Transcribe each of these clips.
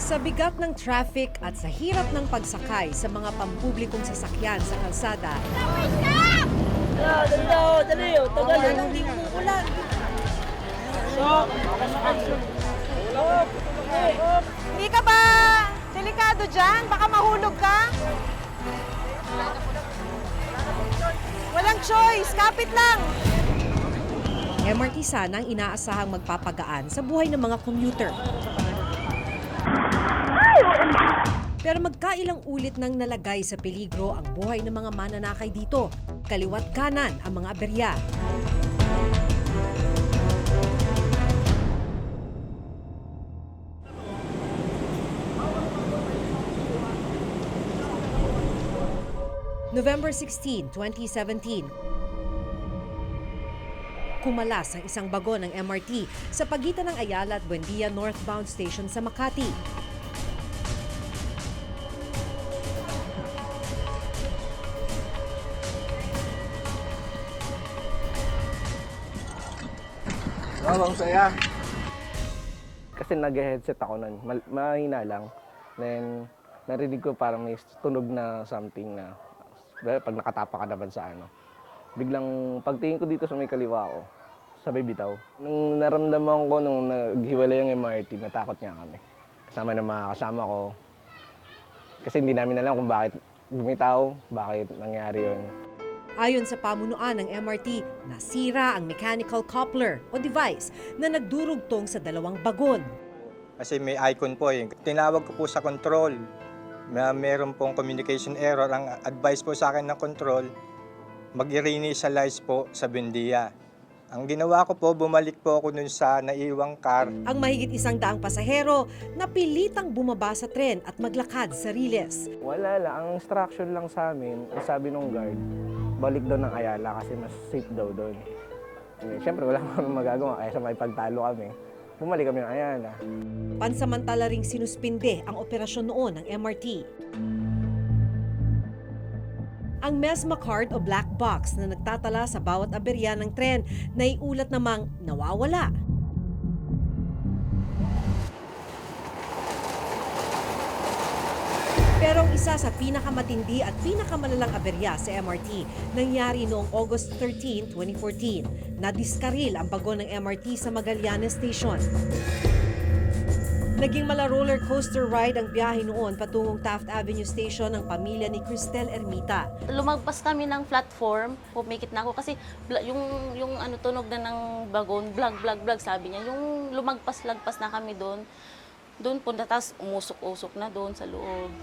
Sa bigat ng traffic at sa hirap ng pagsakay sa mga pampublikong sasakyan sa kalsada, Hindi ka ba delikado dyan? Baka mahulog ka? Walang choice, kapit lang! MRT sana ang inaasahang magpapagaan sa buhay ng mga commuter. Pero magkailang ulit nang nalagay sa peligro ang buhay ng mga mananakay dito. Kaliwat kanan ang mga aberya. November 16, 2017. Kumalas ang isang bagon ng MRT sa pagitan ng Ayala at Buendia northbound station sa Makati. Ang saya. Kasi nag-headset ako nun, mahina lang. Then, narinig ko parang may tunog na something na pag nakatapa ka naman sa ano. Biglang pagtingin ko dito sa may kaliwa ko, sabay bitaw. Nung naramdaman ko nung naghiwalay yung MRT, natakot niya kami. Kasama ng mga kasama ko. Kasi hindi namin alam kung bakit bumitaw, bakit nangyari yun. Ayon sa pamunuan ng MRT, nasira ang mechanical coupler o device na nagdurugtong sa dalawang bagon. Kasi may icon po eh. Tinawag ko po sa control. Meron pong communication error. Ang advice po sa akin ng control, mag-reinitialize po sa Buendia. Ang ginawa ko po, bumalik po ako nun sa naiwang car. Ang mahigit 100 pasahero napilitang bumaba sa tren at maglakad sa Riles. Wala lang, ang instruction lang sa amin, ang sabi ng guard, balik daw ng Ayala kasi mas safe daw doon. Siyempre wala kami magagawa kaya sa may pagtalo kami. Bumalik kami ng Ayala. Pansamantala ring sinuspinde ang operasyon noon ng MRT. Ang MESMA card o black box na nagtatala sa bawat aberya ng tren na iulat namang nawawala. Pero ang isa sa pinakamatindi at pinakamalalang aberya sa MRT nangyari noong August 13, 2014. Nadiskaril ang bagon ng MRT sa Magallanes Station. Naging mala roller coaster ride ang biyahe noon patungong Taft Avenue Station ng pamilya ni Cristel Ermita. Lumagpas kami ng platform, pumikit na ako kasi yung ano tunog na ng bagon, blag sabi niya. Yung lumagpas-lagpas na kami doon punta tapos umusok-usok na doon sa loob.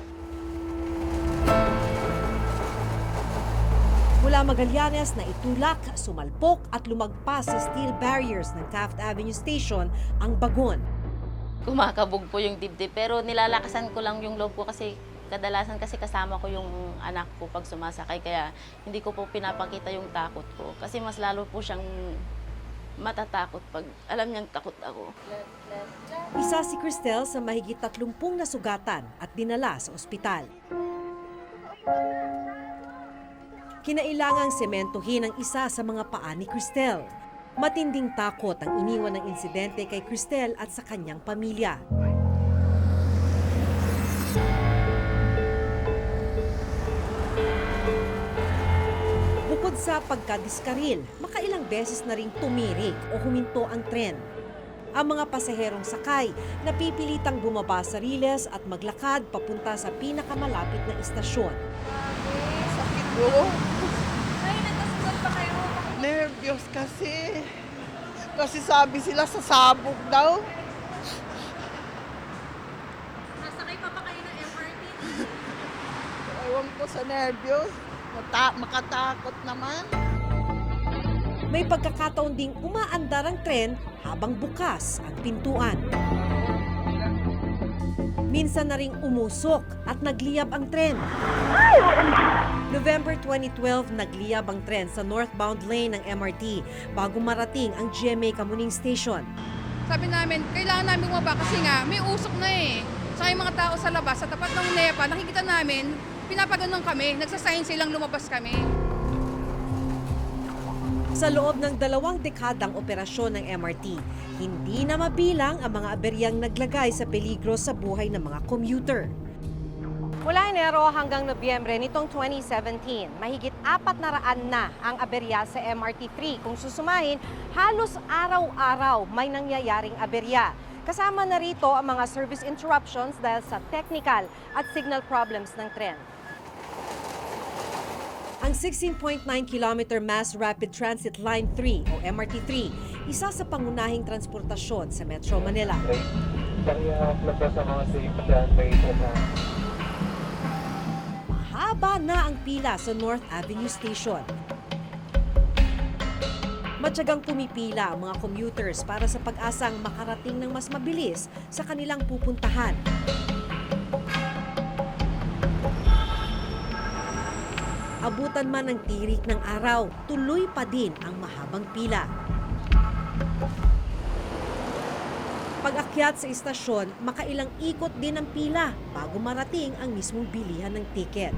Mula Magallanes na itulak, sumalpok at lumagpas sa steel barriers ng Taft Avenue Station ang bagon. Kumakabog po yung dibdib pero nilalakasan ko lang yung loob ko kasi kadalasan kasi kasama ko yung anak ko pag sumasakay kaya hindi ko po pinapakita yung takot ko kasi mas lalo po siyang matatakot pag alam niyang takot ako. Isa si Cristel sa mahigit 30 nasugatan at dinala sa ospital. Kinailangang sementohin ang isa sa mga paa ni Cristel. Matinding takot ang iniwan ng insidente kay Cristel at sa kanyang pamilya. Bukod sa pagkadiskaril, makailang beses na ring tumirik o huminto ang tren. Ang mga pasaherong sakay napipilitang bumaba sa Riles at maglakad papunta sa pinakamalapit na istasyon. Sakit ko. Ay, nagkasugal pa kayo. Nervyos kasi. Kasi sabi sila sasabog daw. Nasakay pa kayo ng MRT? Ewan ko sa nervyos. Makatakot naman. May pagkakataon ding umaandar ang tren habang bukas ang pintuan. Minsan na ring umusok at nagliyab ang tren. November 2012, nagliyab ang tren sa northbound lane ng MRT bago marating ang GMA Kamuning Station. Sabi namin, kailangan namin bumaba kasi nga may usok na eh. Sa yung mga tao sa labas, sa tapat ng NEPA, nakikita namin, pinapaganon kami, nagsasign silang lumabas kami. Sa loob ng 2 dekadang operasyon ng MRT, hindi na mabilang ang mga aberyang naglagay sa peligro sa buhay ng mga commuter. Mula Enero hanggang Nobyembre nitong 2017, mahigit 400 na ang aberya sa MRT3. Kung susumahin, halos araw-araw may nangyayaring aberya. Kasama na rito ang mga service interruptions dahil sa technical at signal problems ng tren. Ang 16.9-kilometer Mass Rapid Transit Line 3 o MRT3, isa sa pangunahing transportasyon sa Metro Manila. Mahaba na ang pila sa North Avenue Station. Matyagang pumipila ang mga commuters para sa pag-asang makarating ng mas mabilis sa kanilang pupuntahan. Abutan man ng tirik ng araw, tuloy pa din ang mahabang pila. Pag-akyat sa istasyon, makailang ikot din ang pila bago marating ang mismong bilihan ng tiket.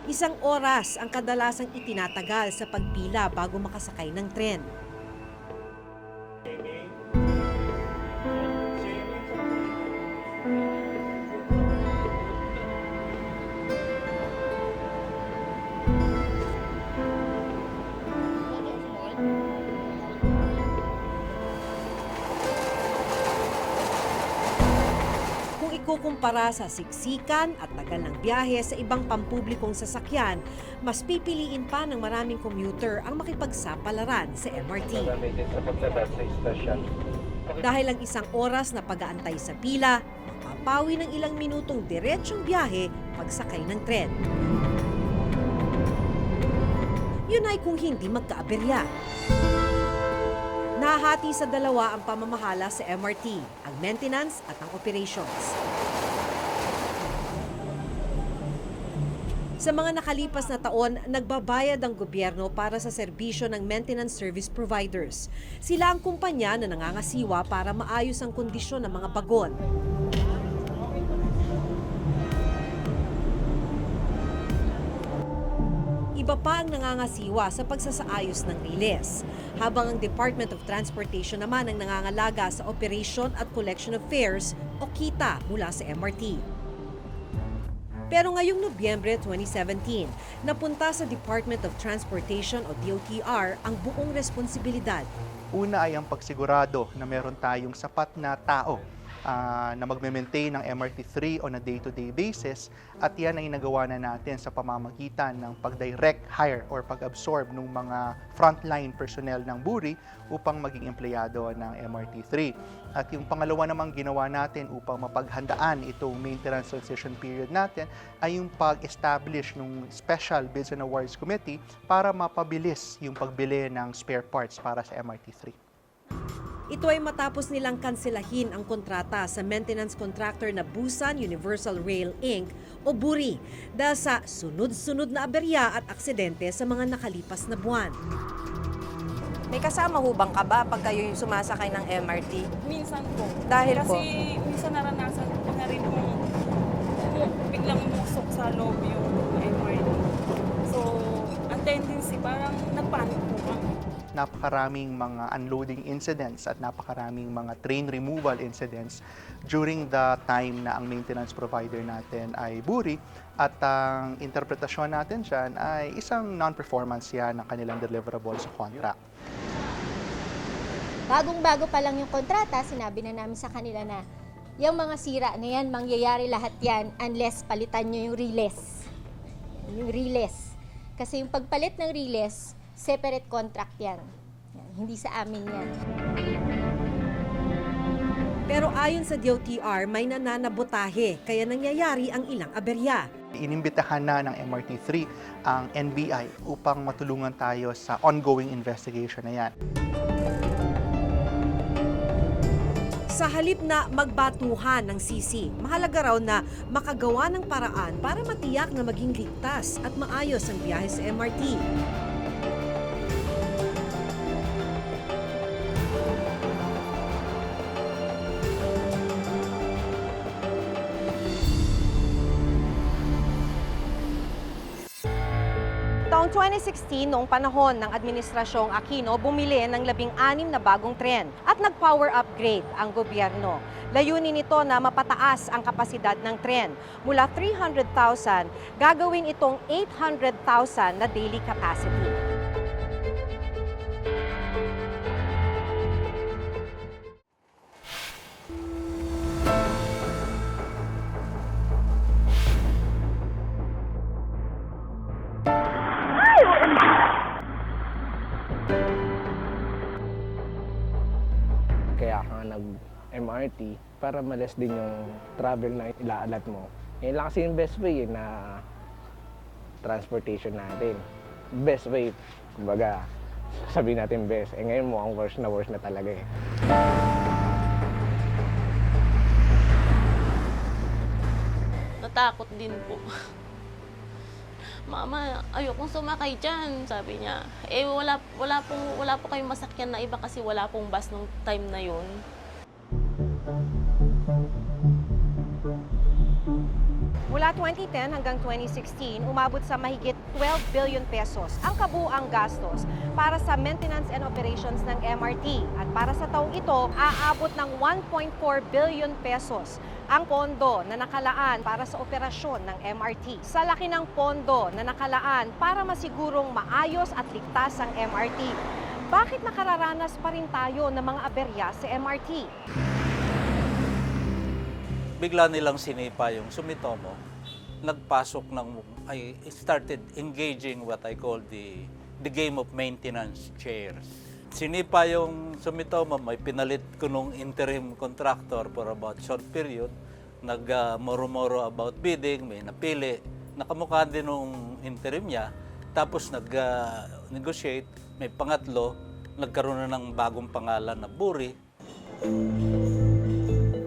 1 oras ang kadalasang itinatagal sa pagpila bago makasakay ng tren. Ikukumpara sa siksikan at tagal ng biyahe sa ibang pampublikong sasakyan, mas pipiliin pa ng maraming commuter ang makipagsapalaran sa MRT. Dahil ang 1 oras na pag-aantay sa pila, mapapawi ng ilang minutong diretsyong biyahe pagsakay ng tren. Yun ay kung hindi magkaaberya. Nahati sa 2 ang pamamahala sa MRT, ang maintenance at ang operations. Sa mga nakalipas na taon, nagbabayad ang gobyerno para sa serbisyo ng maintenance service providers. Sila ang kumpanya na nangangasiwa para maayos ang kondisyon ng mga bagon. Iba pa ang nangangasiwa sa pagsasaayos ng riles, habang ang Department of Transportation naman ang nangangalaga sa operation at collection of fares o kita mula sa MRT. Pero ngayong Nobyembre 2017, napunta sa Department of Transportation o DOTR ang buong responsibilidad. Una ay ang pagsigurado na meron tayong sapat na tao na magme-maintain ng MRT3 on a day-to-day basis, at yan ay nagawa na natin sa pamamagitan ng pag-direct hire or pag-absorb ng mga frontline personnel ng BURI upang maging empleyado ng MRT3. At yung pangalawa namang ginawa natin upang mapaghandaan itong maintenance transition period natin ay yung pag-establish ng Special Bids and Awards Committee para mapabilis yung pagbili ng spare parts para sa MRT3. Ito ay matapos nilang kanselahin ang kontrata sa maintenance contractor na Busan Universal Rail Inc. o BURI dahil sa sunod-sunod na aberya at aksidente sa mga nakalipas na buwan. May kasama hubang ka ba pag kayo yung sumasakay ng MRT? Minsan po. Dahil po? Kasi minsan naranasan ko na rin biglang umusok sa loob yung MRT. So, ang tendency parang nagpanik po kami. Napakaraming mga unloading incidents at napakaraming mga train removal incidents during the time na ang maintenance provider natin ay BURI, at ang interpretasyon natin dyan ay isang non-performance yan ng kanilang deliverables sa contract. Bagong-bago pa lang yung kontrata, sinabi na namin sa kanila na yung mga sira na yan, mangyayari lahat yan unless palitan nyo yung riles. Yung riles. Kasi yung pagpalit ng riles, separate contract yan. Hindi sa amin yan. Pero ayon sa DOTR, may nananabotahe kaya nangyayari ang ilang aberya. Inimbitahan na ng MRT3 ang NBI upang matulungan tayo sa ongoing investigation na yan. Sa halip na magbatuhan ng sisi, mahalaga raw na makagawa ng paraan para matiyak na maging ligtas at maayos ang biyahe sa MRT. Taong Taong 2016, noong panahon ng Administrasyong Aquino, bumili ng 16 na bagong tren at nag-power upgrade ang gobyerno. Layunin nito na mapataas ang kapasidad ng tren. Mula 300,000, gagawin itong 800,000 na daily capacity. Kaya ka nag-MRT para malas din yung travel na ilaalat mo. Yan lang kasi yung best way na transportation natin. Best way, kumbaga, sabihin natin best. Ngayon mo, ang worst na talaga eh. Natakot din po. Mama, ayokong sumakay dyan, sabi niya. Eh, wala po kayong masakyan na iba kasi wala pong bus nung time na yun. Mula 2010 hanggang 2016, umabot sa mahigit 12 billion pesos ang kabuuang gastos para sa maintenance and operations ng MRT. At para sa taong ito, aabot ng 1.4 billion pesos ang pondo na nakalaan para sa operasyon ng MRT. Sa laki ng pondo na nakalaan para masigurong maayos at ligtas ang MRT, bakit nakararanas pa rin tayo ng mga aberya sa MRT? Bigla nilang sinipa yung Sumitomo, nagpasok I started engaging what I call the game of maintenance chairs. Sinipa yung Sumitomo, may pinalit ko nung interim contractor for about short period, nag-moro-moro about bidding, may napili, nakamukha din nung interim niya, tapos nag-negotiate, may pangatlo, nagkaroon na ng bagong pangalan na Buri.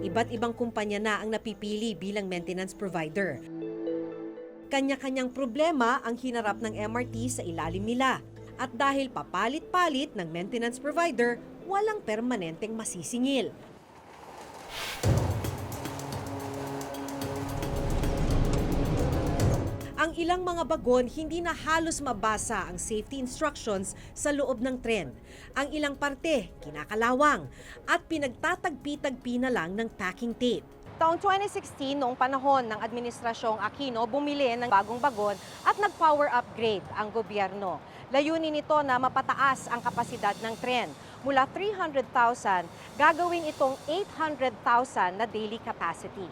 Iba't ibang kumpanya na ang napipili bilang maintenance provider. Kanya-kanyang problema ang hinarap ng MRT sa ilalim nila. At dahil papalit-palit ng maintenance provider, walang permanenteng masisingil. Ang ilang mga bagon hindi na halos mabasa ang safety instructions sa loob ng tren. Ang ilang parte, kinakalawang at pinagtatagpi-tagpi na lang ng packing tape. Taong 2016, noong panahon ng Administrasyong Aquino, bumili ng bagong bagon at nag-power upgrade ang gobyerno. Layunin nito na mapataas ang kapasidad ng tren. Mula 300,000, gagawin itong 800,000 na daily capacity.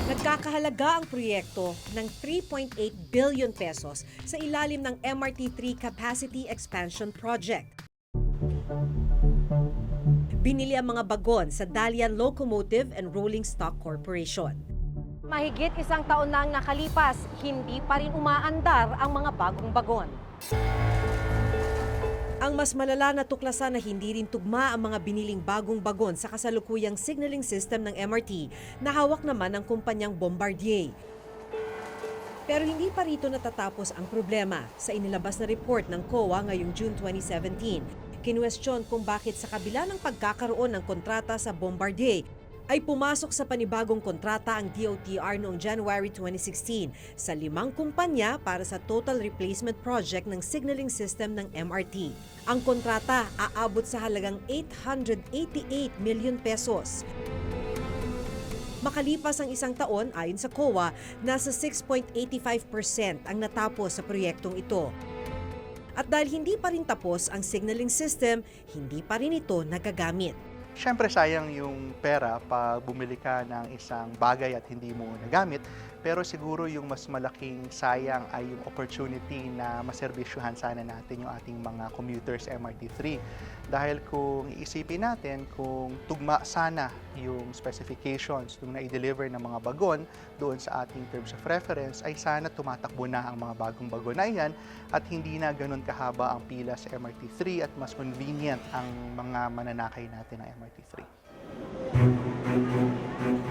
Nagkakahalaga ang proyekto ng 3.8 billion pesos sa ilalim ng MRT3 Capacity Expansion Project. Binili ang mga bagon sa Dalian Locomotive and Rolling Stock Corporation. Mahigit isang taon na ang nakalipas, hindi pa rin umaandar ang mga bagong bagon. Ang mas malala na tuklasan na hindi rin tugma ang mga biniling bagong bagon sa kasalukuyang signaling system ng MRT na hawak naman ng kumpanyang Bombardier. Pero hindi pa rito natatapos ang problema. Sa inilabas na report ng COA ngayong June 2017, kinuwestiyon kung bakit sa kabila ng pagkakaroon ng kontrata sa Bombardier, ay pumasok sa panibagong kontrata ang DOTR noong January 2016 sa 5 kumpanya para sa total replacement project ng signaling system ng MRT. Ang kontrata aabot sa halagang 888 million pesos. Makalipas ang isang taon, ayon sa COA, nasa 6.85% ang natapos sa proyektong ito. At dahil hindi pa rin tapos ang signaling system, hindi pa rin ito nagagamit. Siyempre sayang yung pera pag bumili ka ng isang bagay at hindi mo nagamit, pero siguro yung mas malaking sayang ay yung opportunity na maserbisyuhan sana natin yung ating mga commuters MRT3. Dahil kung iisipin natin kung tugma sana yung specifications nung na-deliver ng mga bagon doon sa ating terms of reference, ay sana tumatakbo na ang mga bagong bagon na yan at hindi na ganun kahaba ang pila sa MRT3 at mas convenient ang mga mananakay natin ng MRT3.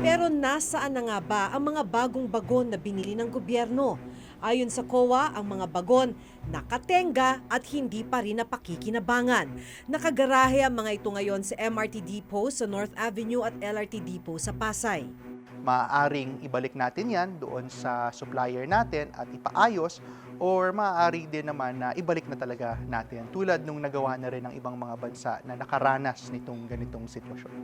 Pero nasaan na nga ba ang mga bagong bagon na binili ng gobyerno? Ayon sa COA, ang mga bagon nakatenga at hindi pa rin napakikinabangan. Nakagarahe ang mga ito ngayon sa MRT Depot sa North Avenue at LRT Depot sa Pasay. Maaaring ibalik natin yan doon sa supplier natin at ipaayos or maaari din naman na ibalik na talaga natin tulad nung nagawa na rin ng ibang mga bansa na nakaranas nitong ganitong sitwasyon.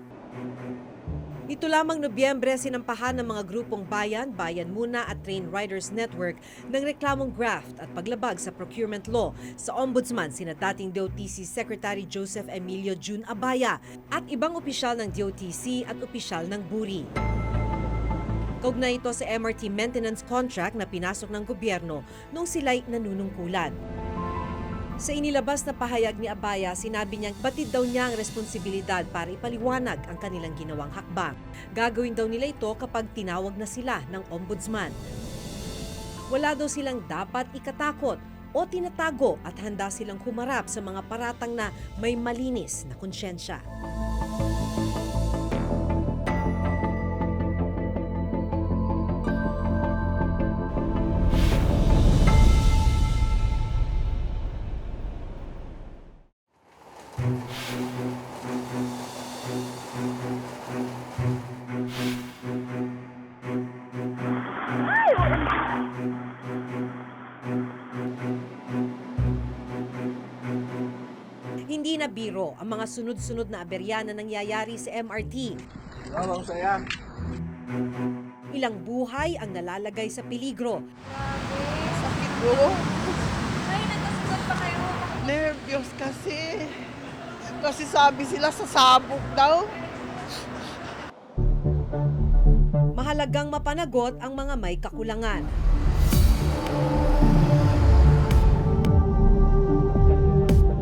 Nito lamang Nobyembre, sinampahan ng mga grupong Bayan, Bayan Muna at Train Riders Network ng reklamong graft at paglabag sa procurement law sa Ombudsman sina dating DOTC Secretary Joseph Emilio June Abaya at ibang opisyal ng DOTC at opisyal ng BURI. Kaugnay ito sa MRT maintenance contract na pinasok ng gobyerno nung sila'y nanunungkulan. Sa inilabas na pahayag ni Abaya, sinabi niyang batid daw niya ang responsibilidad para ipaliwanag ang kanilang ginawang hakbang. Gagawin daw nila ito kapag tinawag na sila ng ombudsman. Wala daw silang dapat ikatakot o tinatago at handa silang humarap sa mga paratang na may malinis na konsyensya. Hindi na biro ang mga sunod-sunod na aberya na nangyayari sa MRT. Ang saya. Ilang buhay ang nalalagay sa peligro. Sakit ko. Ay, nagkasugat pa kayo. Nervyos kasi. Kasi sabi sila sasabog daw. Mahalagang mapanagot ang mga may kakulangan.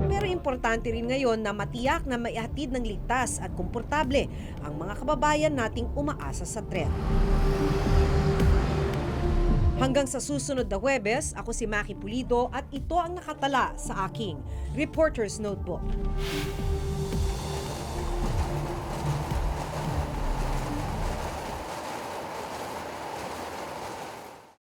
Pero importante rin ngayon na matiyak na maihatid ng ligtas at komportable ang mga kababayan nating umaasa sa tren. Hanggang sa susunod na Huwebes, ako si Maki Pulido at ito ang nakatala sa aking Reporter's Notebook.